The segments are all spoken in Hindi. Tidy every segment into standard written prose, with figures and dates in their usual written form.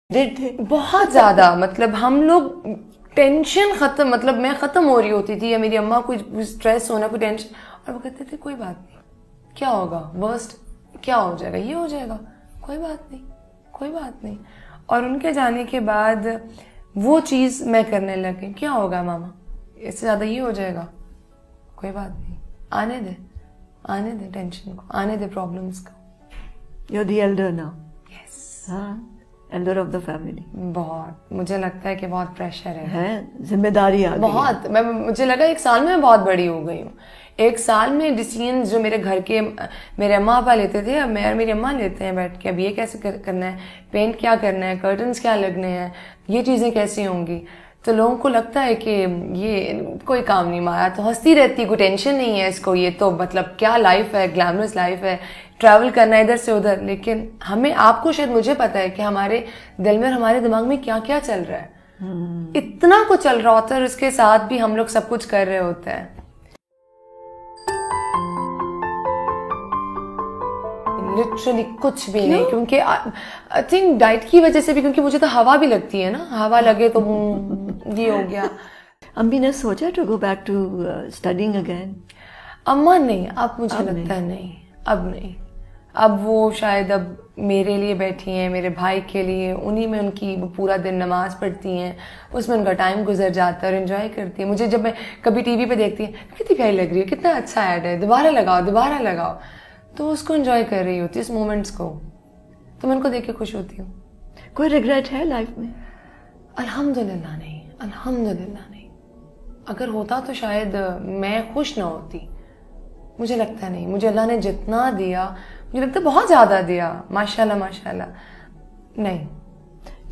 डिड थे बहुत ज़्यादा। मतलब हम लोग टेंशन ख़त्म, मतलब मैं ख़त्म हो रही होती थी या मेरी अम्मा कोई स्ट्रेस होना, कोई टेंशन, और वो कहते थे कोई बात नहीं, क्या होगा, वर्स्ट क्या हो जाएगा, ये हो जाएगा, कोई बात नहीं, कोई बात नहीं। और उनके जाने के बाद वो चीज़ मैं करने लग गई, क्या होगा मामा, इससे ज़्यादा ये हो जाएगा, कोई बात नहीं, आने दे टेंशन को, आने दे प्रॉब्लम्स को। You are the elder now. Yes. हाँ, एल्डर ऑफ द फैमिली। बहुत, मुझे लगता है कि बहुत प्रेशर है, जिम्मेदारी आ गई है। बहुत। मुझे लगा एक साल में मैं बहुत बड़ी हो गई हूँ। एक साल में डिसीजन जो मेरे घर के मेरे अम्मा पापा लेते थे, अब मैं और मेरी अम्मा लेते हैं बैठ के। अब ये कैसे करना है, पेंट क्या करना है, कर्टन्स क्या लगने हैं, ये चीज़ें कैसी होंगी। तो लोगों को लगता है कि ये कोई काम नहीं, माया तो हंसती रहती, कोई टेंशन नहीं है इसको, ये तो मतलब क्या लाइफ है, ग्लैमरस लाइफ है, ट्रैवल करना है इधर से उधर। लेकिन हमें, आपको शायद, मुझे पता है कि हमारे दिल में और हमारे दिमाग में क्या क्या चल रहा है। इतना कुछ चल रहा होता है और उसके साथ भी हम लोग सब कुछ कर रहे होते हैं। लिटरली कुछ भी नहीं, क्योंकि आई थिंक डाइट की वजह से भी, क्योंकि मुझे तो हवा भी लगती है ना, हवा लगे तो ये हो गया। अम्मी ने सोचा to go back to studying again? अम्मा नहीं, अब मुझे लगता है नहीं, अब नहीं। अब वो शायद अब मेरे लिए बैठी हैं, मेरे भाई के लिए, उन्हीं में उनकी वो पूरा दिन नमाज पढ़ती हैं, उसमें उनका टाइम गुजर जाता है और एंजॉय करती है। मुझे जब मैं कभी टीवी पे देखती है, कितनी प्यारी लग रही है, कितना अच्छा ऐड है, दोबारा लगाओ, तो उसको एंजॉय कर रही होती है इस मोमेंट्स को, तो मैं उनको देख के खुश होती हूँ। कोई रिग्रेट है लाइफ में? अल्हम्दुलिल्लाह नहीं, अल्हम्दुलिल्लाह नहीं। अगर होता तो शायद मैं खुश ना होती, मुझे लगता नहीं। मुझे अल्लाह ने जितना दिया, मुझे लगता है बहुत ज़्यादा दिया, माशाल्लाह माशाल्लाह। नहीं।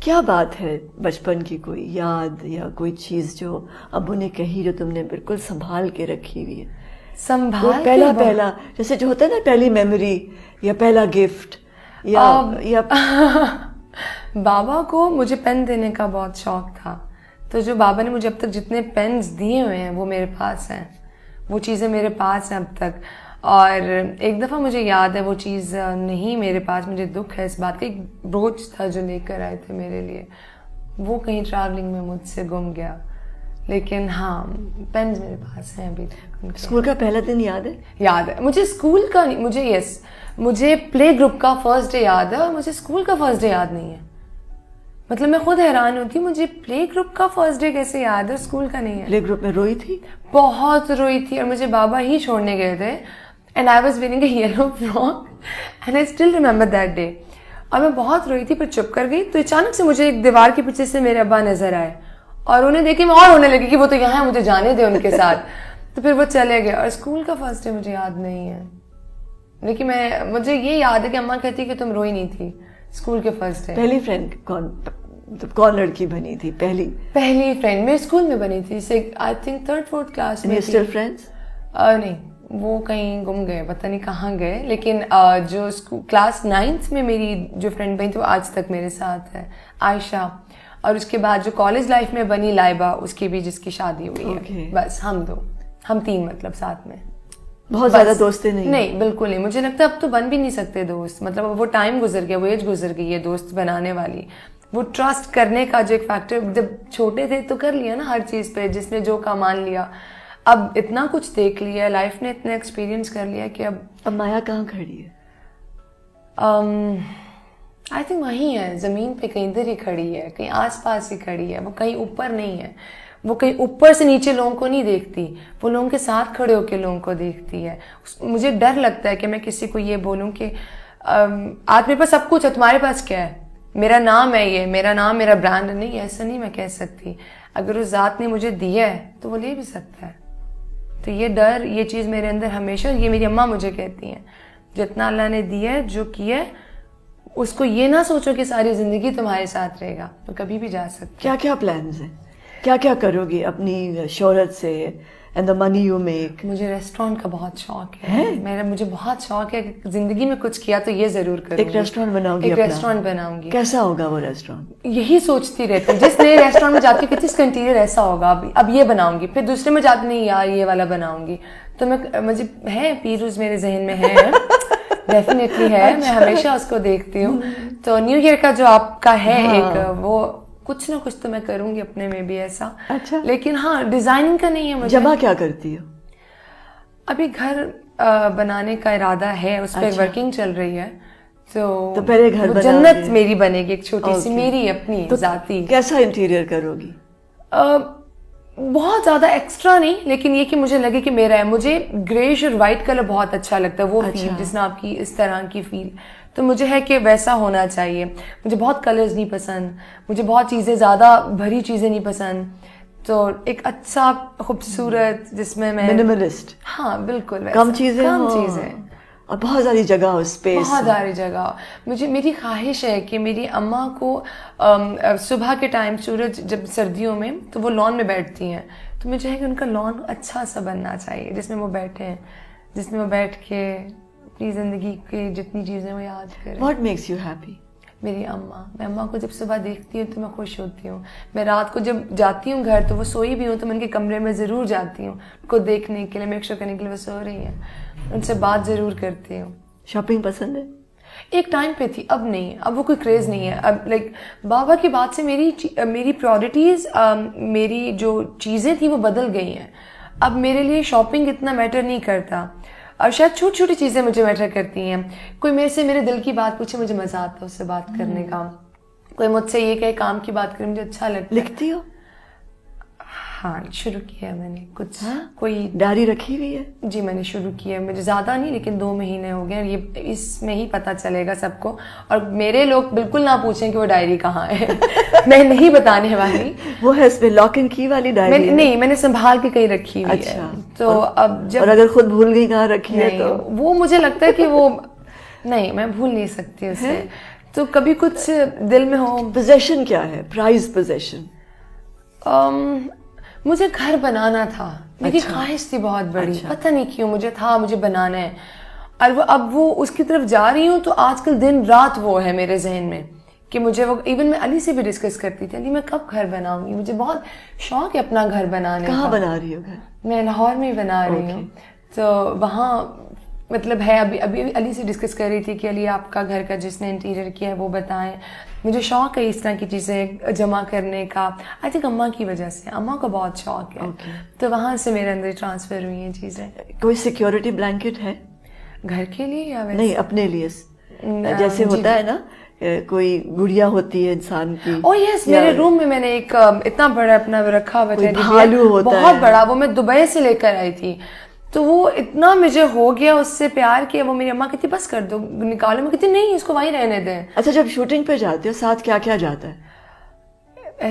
क्या बात है बचपन की कोई याद या कोई चीज़ जो अब्बू ने कही, जो तुमने बिल्कुल संभाल के रखी हुई है? संभाल पहला जैसे जो होता है ना, पहली मेमोरी या पहला गिफ्ट या बाबा को मुझे पेन देने का बहुत शौक था, तो जो बाबा ने मुझे अब तक जितने पेन्स दिए हुए हैं वो मेरे पास हैं, वो चीज़ें मेरे पास हैं अब तक। और एक दफ़ा मुझे याद है वो चीज़ नहीं मेरे पास, मुझे दुख है इस बात का। एक ब्रोच था जो लेकर आए थे मेरे लिए, वो कहीं ट्रैवलिंग में मुझसे गुम गया। लेकिन हाँ, पेन्स मेरे पास हैं अभी तक। स्कूल का पहला दिन याद है? याद है मुझे, स्कूल का नहीं, मुझे प्ले ग्रुप का फर्स्ट डे याद है और मुझे स्कूल का फर्स्ट डे याद नहीं है। मतलब मैं खुद हैरान होती हूँ, मुझे प्ले ग्रुप का फर्स्ट डे कैसे याद है, स्कूल का नहीं है। प्ले ग्रुप में रोई थी? बहुत रोई थी, और मुझे बाबा ही छोड़ने गए थे, and I was wearing a yellow frock and I still remember that day. और मैं बहुत रोई थी, पर चुप कर गई। तो अचानक से मुझे एक दीवार के पीछे से मेरे अब्बा नजर आए और उन्हें देख के मैं और रोने लगी कि वो तो यहाँ है, मुझे जाने दे उनके साथ। तो फिर वो चले गए। और स्कूल का फर्स्ट डे मुझे याद नहीं है, लेकिन मुझे ये याद है कि अम्मा कहती कि तुम रोई नहीं थी स्कूल के फर्स्ट डे। पहली फ्रेंड कौन लड़की बनी थी? पहली फ्रेंड मेरे स्कूल में बनी थी, I think 3rd 4th class में। Still friends? नहीं, वो कहीं गुम गए, पता नहीं कहाँ गए। लेकिन जो क्लास 9th में मेरी जो फ्रेंड बनी थी वो आज तक मेरे साथ है, आयशा। और उसके बाद जो कॉलेज लाइफ में बनी लाइबा, उसकी भी जिसकी शादी हुई है। बस हम तीन मतलब साथ में। बहुत ज्यादा दोस्ती नहीं, बिल्कुल नहीं। मुझे लगता है अब तो बन भी नहीं सकते दोस्त, मतलब वो टाइम गुजर गया, वो एज गुजर गई है दोस्त बनाने वाली। वो ट्रस्ट करने का जो एक फैक्टर, जब छोटे थे तो कर लिया ना हर चीज़ पे, जिसने जो का मान लिया। अब इतना कुछ देख लिया, लाइफ ने इतना एक्सपीरियंस कर लिया कि अब माया कहाँ खड़ी है? आई थिंक वहीं है, ज़मीन पे कहीं इधर ही खड़ी है, कहीं आसपास ही खड़ी है। वो कहीं ऊपर नहीं है, वो कहीं ऊपर से नीचे लोगों को नहीं देखती, वो लोगों के साथ खड़े होकर लोगों को देखती है। मुझे डर लगता है कि मैं किसी को ये बोलूँ कि आज मेरे पास सब कुछ है, तुम्हारे पास क्या है, मेरा नाम है ये, मेरा नाम मेरा ब्रांड नहीं, ऐसा नहीं मैं कह सकती। अगर उस ज़ात ने मुझे दिया है तो वो ले भी सकता है। तो ये डर, ये चीज़ मेरे अंदर हमेशा, ये मेरी अम्मा मुझे कहती हैं, जितना अल्लाह ने दिया है, जो किया है, उसको ये ना सोचो कि सारी ज़िंदगी तुम्हारे साथ रहेगा, तो कभी भी जा सकते। क्या क्या प्लान्स हैं, क्या क्या करोगी अपनी शोहरत से and the money you make? मुझे रेस्टोरेंट का बहुत शौक है, मुझे बहुत शौक है कि जिंदगी में कुछ किया तो ये जरूर करूंगी। एक रेस्टोरेंट बनाऊंगी? एक रेस्टोरेंट बनाऊंगी। कैसा होगा वो रेस्टोरेंट? यही सोचती रहती हूँ, जिस नए रेस्टोरेंट में जाती हूँ कि इसका इंटीरियर ऐसा होगा, अब ये बनाऊंगी, फिर दूसरे में जाती नहीं यार ये वाला बनाऊंगी। तो मुझे है पीरूज मेरे जहन में है डेफिनेटली है। मैं हमेशा उसको देखती हूँ। तो न्यू ईयर का जो आपका है एक, वो कुछ ना कुछ तो मैं करूंगी अपने में भी ऐसा। अच्छा। लेकिन हाँ, डिजाइनिंग का नहीं है मुझे। जमा क्या करती हो? अभी घर बनाने का इरादा है, उस पर वर्किंग चल रही है। तो पहले घर वो जन्नत मेरी बनेगी, एक छोटी सी मेरी अपनी जाती। कैसा इंटीरियर करोगी? बहुत ज्यादा एक्स्ट्रा नहीं, लेकिन ये कि मुझे लगे कि मेरा है। मुझे ग्रेश और वाइट कलर बहुत अच्छा लगता है, वो फील जिसने आपकी इस तरह की फील, तो मुझे है कि वैसा होना चाहिए। मुझे बहुत कलर्स नहीं पसंद, मुझे बहुत चीज़ें ज़्यादा भरी चीज़ें नहीं पसंद। तो एक अच्छा खूबसूरत जिसमें मैं मिनिमलिस्ट। हाँ बिल्कुल वैसा, कम चीजें और बहुत सारी जगह हो, स्पेस, बहुत सारी जगह। मुझे, मेरी ख्वाहिश है कि मेरी अम्मा को सुबह के टाइम सूरज जब सर्दियों में तो वो लॉन में बैठती हैं, तो मुझे है कि उनका लॉन अच्छा सा बनना चाहिए जिसमें वो बैठे हैं, जिसमें वो बैठ के अपनी ज़िंदगी की जितनी चीज़ें वो याद करें। What makes you happy? मेरी अम्मा। मैं अम्मा को जब सुबह देखती हूँ तो मैं खुश होती हूँ। मैं रात को जब जाती हूँ घर तो वो सोई भी हूँ तो मैं उनके कमरे में ज़रूर जाती हूँ उनको देखने के लिए, मेक श्योर करने के लिए वो सो रही हैं, उनसे बात ज़रूर करती हूँ। शॉपिंग पसंद है? एक टाइम पे थी, अब नहीं, अब वो कोई क्रेज़ नहीं है। अब लाइक बाबा की बात से मेरी प्रायोरिटीज़, मेरी जो चीज़ें थी वो बदल गई हैं। अब मेरे लिए शॉपिंग इतना मैटर नहीं करता। और शायद छोटी छोटी चीज़ें मुझे मैटर करती हैं। कोई मेरे से मेरे दिल की बात पूछे, मुझे मज़ा आता है उससे बात करने का। कोई मुझसे ये कहे काम की बात करे, मुझे अच्छा लगता है। लिखती हो? हाँ, शुरू किया है मैंने कुछ। कोई डायरी रखी हुई है? जी मैंने शुरू किया है। मुझे ज़्यादा नहीं, लेकिन 2 महीने हो गए। ये इसमें ही पता चलेगा सबको। और मेरे लोग बिल्कुल ना पूछें कि वो डायरी कहाँ है। मैं नहीं बताने वाली। वो है इसमें लॉक एंड की वाली डायरी? नहीं, मैंने संभाल के कहीं रखी हुई है। तो अब जब, और अगर खुद भूल गई कहाँ रखी है तो वो मुझे लगता है कि वो नहीं, मैं भूल नहीं सकती उसे। तो कभी कुछ दिल में हो। पोजेशन क्या है, प्राइज पोजेशन? मुझे घर बनाना था। मेरी ख्वाहिश थी बहुत बड़ी। पता नहीं क्यों मुझे बनाना है। और वो अब वो उसकी तरफ जा रही हूँ तो आजकल दिन रात वो है मेरे जहन में कि मुझे वो, इवन मैं अली से भी डिस्कस करती थी, अली मैं कब घर बनाऊंगी, मुझे बहुत शौक है अपना घर बनाने का। कहाँ बना रही हो घर? मैं लाहौर में ही बना रही हूँ। तो वहाँ मतलब है, अभी अली से डिस्कस कर रही थी कि अली आपका घर का जिसने इंटीरियर किया है वो बताएं। मुझे शौक है इस तरह की चीज़ें जमा करने का। आई थिंक अम्मा की वजह से, अम्मा को बहुत शौक है। तो वहाँ से मेरे अंदर ट्रांसफ़र हुई हैं चीज़ें। कोई सिक्योरिटी ब्लैंकेट है घर के लिए या वैसे? नहीं, अपने लिए। जैसे होता है ना, कोई गुड़िया होती है इंसान की। ओह यस, मेरे रूम में मैंने एक इतना बड़ा अपना रखा हुआ है, भालू होता है बहुत बड़ा। वो मैं दुबई से लेकर आई थी। तो वो इतना मुझे हो गया उससे प्यार किया। वो मेरी अम्मा कहती बस कर दो, निकालो। मैं कहती नहीं, इसको वहीं रहने दें। अच्छा, जब शूटिंग पे जाते हो साथ क्या क्या जाता है?